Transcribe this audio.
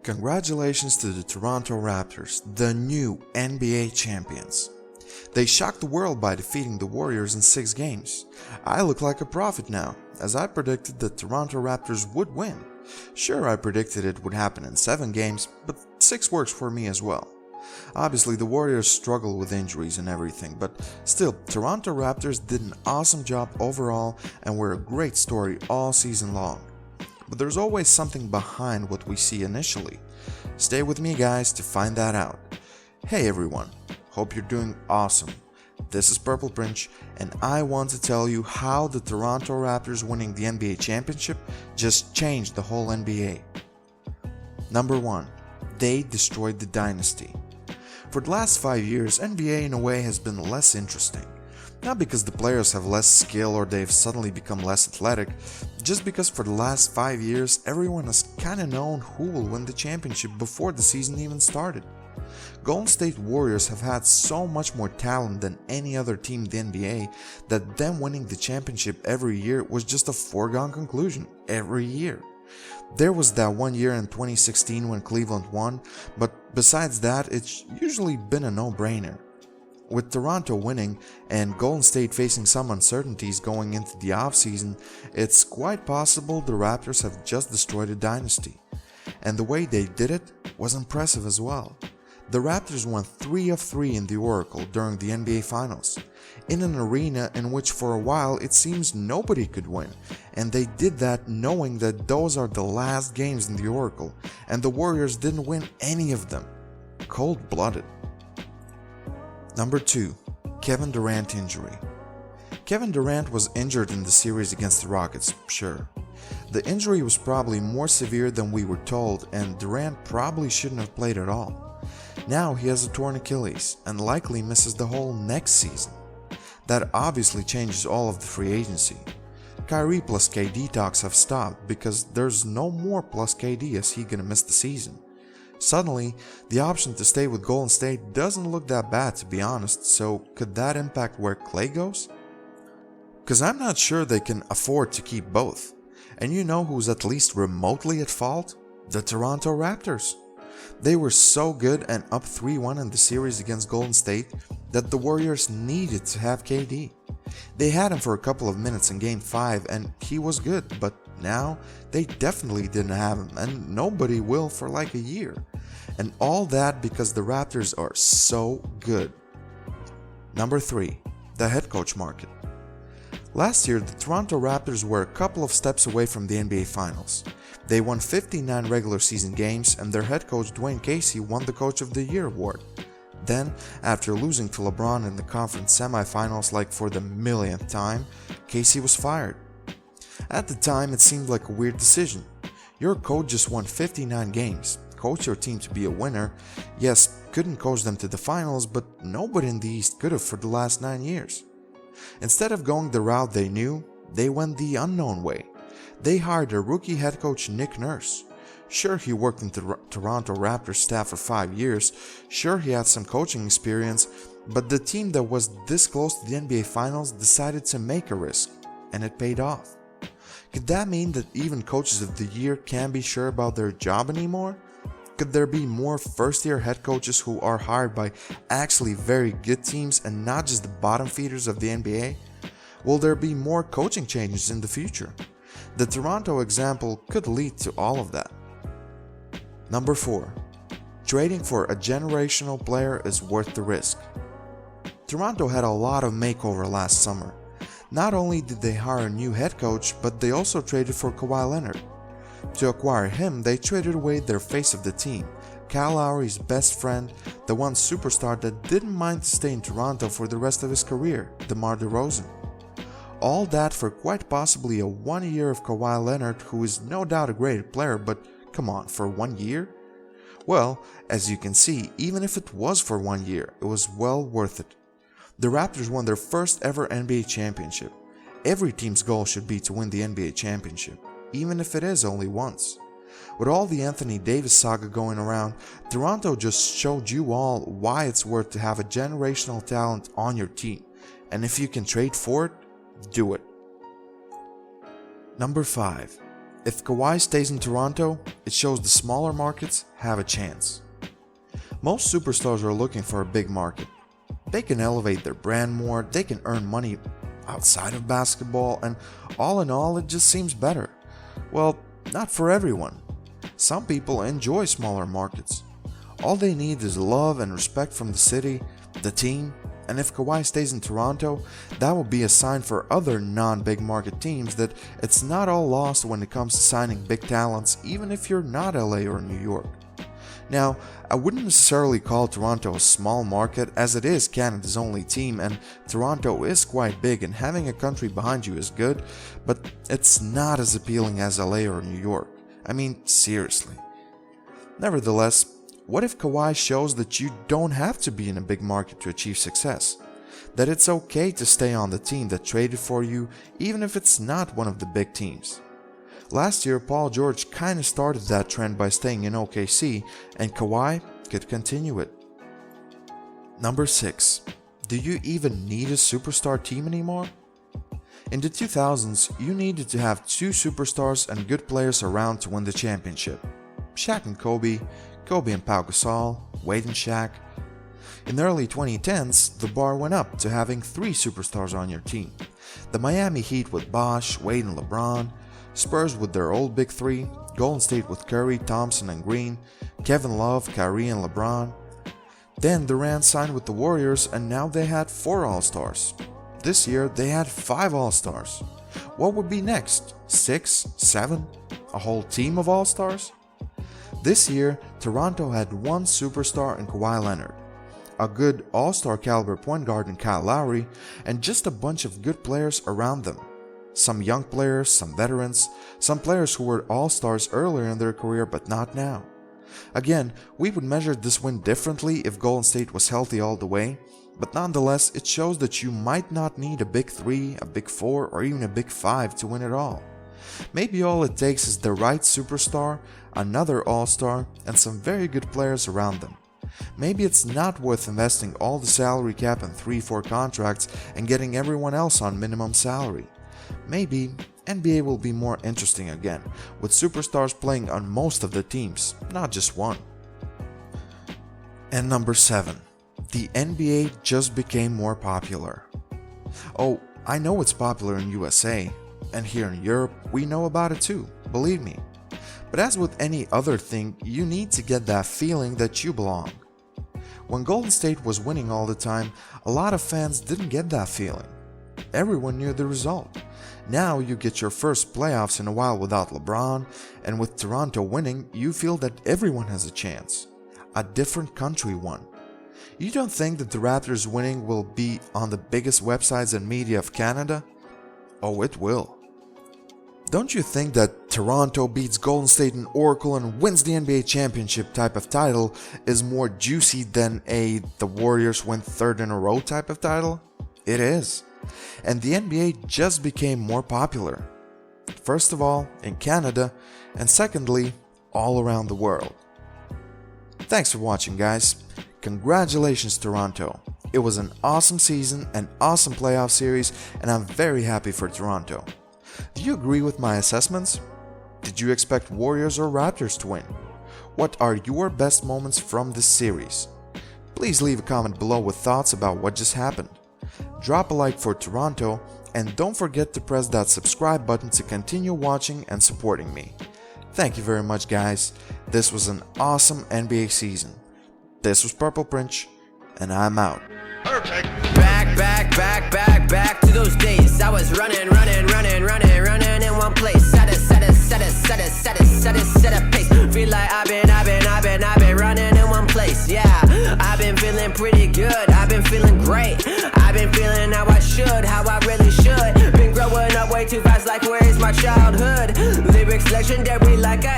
Congratulations to the Toronto Raptors, the new NBA champions. They shocked the world by defeating the Warriors in 6 games. I look like a prophet now, as I predicted the Toronto Raptors would win. Sure, I predicted it would happen in 7 games, but 6 works for me as well. Obviously, the Warriors struggle with injuries and everything, but still, Toronto Raptors did an awesome job overall and were a great story all season long. But there's always something behind what we see initially. Stay with me, guys, to find that out. Hey everyone, hope you're doing awesome. This is Purple Prince, and I want to tell you how the Toronto Raptors winning the NBA championship just changed the whole NBA. Number 1. They destroyed the dynasty. For the last 5 years, NBA in a way has been less interesting. Not because the players have less skill or they've suddenly become less athletic, just because for the last 5 years everyone has kinda known who will win the championship before the season even started. Golden State Warriors have had so much more talent than any other team in the NBA that them winning the championship every year was just a foregone conclusion every year. There was that one year in 2016 when Cleveland won, but besides that it's usually been a no-brainer. With Toronto winning and Golden State facing some uncertainties going into the offseason, it's quite possible the Raptors have just destroyed a dynasty. And the way they did it was impressive as well. The Raptors won 3 of 3 in the Oracle during the NBA Finals, in an arena in which for a while it seems nobody could win, and they did that knowing that those are the last games in the Oracle, and the Warriors didn't win any of them. Cold-blooded. Number 2. Kevin Durant injury. Kevin Durant was injured in the series against the Rockets, sure. The injury was probably more severe than we were told, and Durant probably shouldn't have played at all. Now he has a torn Achilles and likely misses the whole next season. That obviously changes all of the free agency. Kyrie plus KD talks have stopped because there's no more plus KD as he gonna miss the season. Suddenly, the option to stay with Golden State doesn't look that bad, to be honest, so could that impact where Klay goes? Cause I'm not sure they can afford to keep both. And you know who's at least remotely at fault? The Toronto Raptors. They were so good and up 3-1 in the series against Golden State that the Warriors needed to have KD. They had him for a couple of minutes in Game 5 and he was good, but now they definitely didn't have him and nobody will for like a year. And all that because the Raptors are so good. Number 3. The head coach market. Last year, the Toronto Raptors were a couple of steps away from the NBA Finals. They won 59 regular season games and their head coach Dwayne Casey won the Coach of the Year award. Then, after losing to LeBron in the conference semifinals like for the millionth time, Casey was fired. At the time, it seemed like a weird decision. Your coach just won 59 games, coach your team to be a winner. Yes, couldn't coach them to the finals, but nobody in the East could have for the last 9 years. Instead of going the route they knew, they went the unknown way. They hired a rookie head coach, Nick Nurse. Sure, he worked in the Toronto Raptors staff for 5 years, sure he had some coaching experience, but the team that was this close to the NBA Finals decided to make a risk, and it paid off. Could that mean that even coaches of the year can't be sure about their job anymore? Could there be more first-year head coaches who are hired by actually very good teams and not just the bottom feeders of the NBA? Will there be more coaching changes in the future? The Toronto example could lead to all of that. Number 4. Trading for a generational player is worth the risk. Toronto had a lot of makeover last summer. Not only did they hire a new head coach, but they also traded for Kawhi Leonard. To acquire him, they traded away their face of the team, Kyle Lowry's best friend, the one superstar that didn't mind to stay in Toronto for the rest of his career, DeMar DeRozan. All that for quite possibly a 1 year of Kawhi Leonard, who is no doubt a great player, but come on, for 1 year? Well, as you can see, even if it was for 1 year, it was well worth it. The Raptors won their first ever NBA championship. Every team's goal should be to win the NBA championship, even if it is only once. With all the Anthony Davis saga going around, Toronto just showed you all why it's worth to have a generational talent on your team, and if you can trade for it, do it. Number 5. If Kawhi stays in Toronto, it shows the smaller markets have a chance. Most superstars are looking for a big market. They can elevate their brand more, they can earn money outside of basketball, and all in all, it just seems better. Well, not for everyone. Some people enjoy smaller markets. All they need is love and respect from the city, the team, and if Kawhi stays in Toronto, that will be a sign for other non-big market teams that it's not all lost when it comes to signing big talents, even if you're not LA or New York. Now, I wouldn't necessarily call Toronto a small market, as it is Canada's only team, and Toronto is quite big and having a country behind you is good, but it's not as appealing as LA or New York. I mean, seriously. Nevertheless, what if Kawhi shows that you don't have to be in a big market to achieve success? That it's okay to stay on the team that traded for you, even if it's not one of the big teams. Last year, Paul George kinda started that trend by staying in OKC, and Kawhi could continue it. Number 6. Do you even need a superstar team anymore? In the 2000s, you needed to have 2 superstars and good players around to win the championship. Shaq and Kobe, Kobe and Pau Gasol, Wade and Shaq. In the early 2010s, the bar went up to having 3 superstars on your team. The Miami Heat with Bosh, Wade and LeBron, Spurs with their old big 3, Golden State with Curry, Thompson and Green, Kevin Love, Kyrie and LeBron. Then Durant signed with the Warriors and now they had 4 All-Stars. This year they had 5 All-Stars. What would be next? 6? 7? A whole team of All-Stars? This year, Toronto had 1 superstar in Kawhi Leonard, a good all-star caliber point guard in Kyle Lowry, and just a bunch of good players around them. Some young players, some veterans, some players who were all-stars earlier in their career but not now. Again, we would measure this win differently if Golden State was healthy all the way, but nonetheless it shows that you might not need a big 3, a big 4, or even a big 5 to win it all. Maybe all it takes is the right superstar, another all-star, and some very good players around them. Maybe it's not worth investing all the salary cap in 3-4 contracts and getting everyone else on minimum salary. Maybe NBA will be more interesting again, with superstars playing on most of the teams, not just one. And number 7. The NBA just became more popular. Oh, I know it's popular in USA, and here in Europe we know about it too, believe me. But as with any other thing, you need to get that feeling that you belong. When Golden State was winning all the time, a lot of fans didn't get that feeling. Everyone knew the result. Now you get your first playoffs in a while without LeBron, and with Toronto winning, you feel that everyone has a chance. A different country won. You don't think that the Raptors winning will be on the biggest websites and media of Canada? Oh, it will. Don't you think that Toronto beats Golden State in Oracle and wins the NBA championship type of title is more juicy than a the Warriors win 3rd in a row type of title? It is. And the NBA just became more popular. First of all, in Canada, and secondly, all around the world. Thanks for watching, guys. Congratulations, Toronto. It was an awesome season, an awesome playoff series, and I'm very happy for Toronto. Do you agree with my assessments? Did you expect Warriors or Raptors to win? What are your best moments from this series? Please leave a comment below with thoughts about what just happened. Drop a like for Toronto, and don't forget to press that subscribe button to continue watching and supporting me. Thank you very much, guys. This was an awesome NBA season. This was Purple Prince, and I'm out. Perfect. Back to those days. I was running in one place. Set a pace. Feel like I've been running in one place. Yeah, I've been feeling pretty good. I've been feeling great. I've been feeling how I should, how I really should. Been growing up way too fast, like where is my childhood? Lyrics legendary like a